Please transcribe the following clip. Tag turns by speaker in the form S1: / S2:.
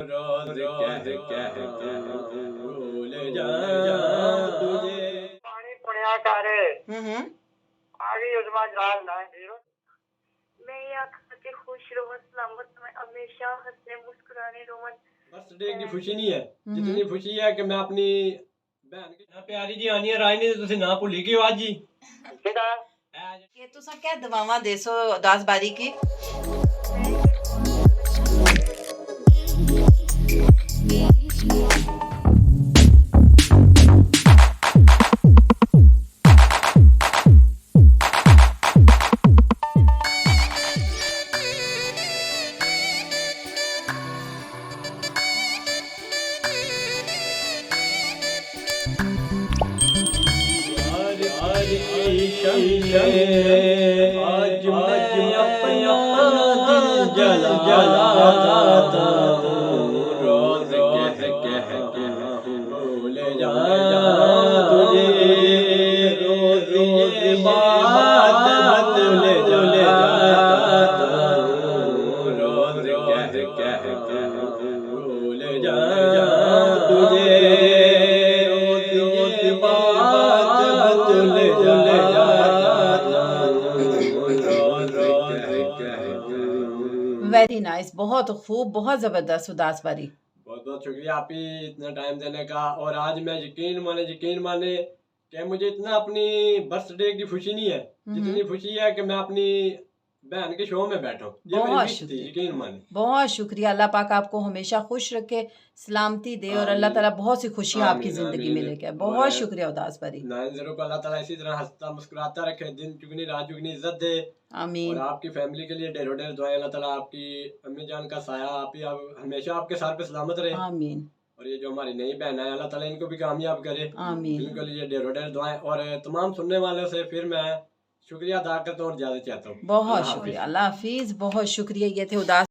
S1: रोज भूल जाऊं तुझे।
S2: पानी पुण्या कर
S3: हम्म।
S2: आगे युजमा जलाल ना जीरो।
S4: मैं ये आखा के खुश रहो सलामत में हमेशा हंसने मुस्कुराने रोमन।
S1: बर्थडे की खुशी नहीं है जितनी खुशी है कि मैं अपनी बहन की ना प्यारी जी आनी है राय ने तुसी ना भूली गए आज जी
S2: किदा
S3: ये तुसा क्या दवावां देसो उदास बारी की?
S1: आज मैं अपना दिल जलाता हूँ रोज कह भूल जाऊं तुझे। रोज ये बात भूल जाता हूँ रोज कह भूल जाऊं तुझे। रोज ये बात भूल
S3: वेरी नाइस, बहुत खूब, बहुत जबरदस्त उदास बारी।
S1: बहुत बहुत शुक्रिया आप ही इतना टाइम देने का। और आज मैं यकीन माने कि मुझे इतना अपनी बर्थडे की खुशी नहीं है जितनी खुशी है कि मैं अपनी बहन के शो में बैठा हूँ। ये मेरी
S3: बहुत
S1: विश थी,
S3: शुक्रिया,
S1: यकीन माने।
S3: बहुत शुक्रिया। अल्लाह पाक आपको हमेशा खुश रखे, सलामती दे और अल्लाह ताला बहुत सी खुशियाँ आपकी जिंदगी में लेके आए। बहुत शुक्रिया उदास बारी।
S1: 9-0 को अल्लाह ताला इसी तरह हंसता मुस्कुराता रखे, दिन चुगनी रात चुगनी इज्जत दे।
S3: आमीन।
S1: और आपकी फैमिली के लिए ढेरों ढेर दुआएं, अल्लाह ताला आपकी अम्मी जान का साया आप ही हमेशा आपके सर पे सलामत रहे।
S3: आमीन।
S1: और ये जो हमारी नई बहन है अल्लाह ताला इनको भी कामयाब करे।
S3: आमीन।
S1: इनके लिए ढेरों ढेर दुआएं। और तमाम सुनने वालों से फिर मैं शुक्रिया अदा करता हूँ और ज्यादा चाहता हूँ।
S3: बहुत शुक्रिया, अल्लाह हाफिज। बहुत शुक्रिया। ये थे उदास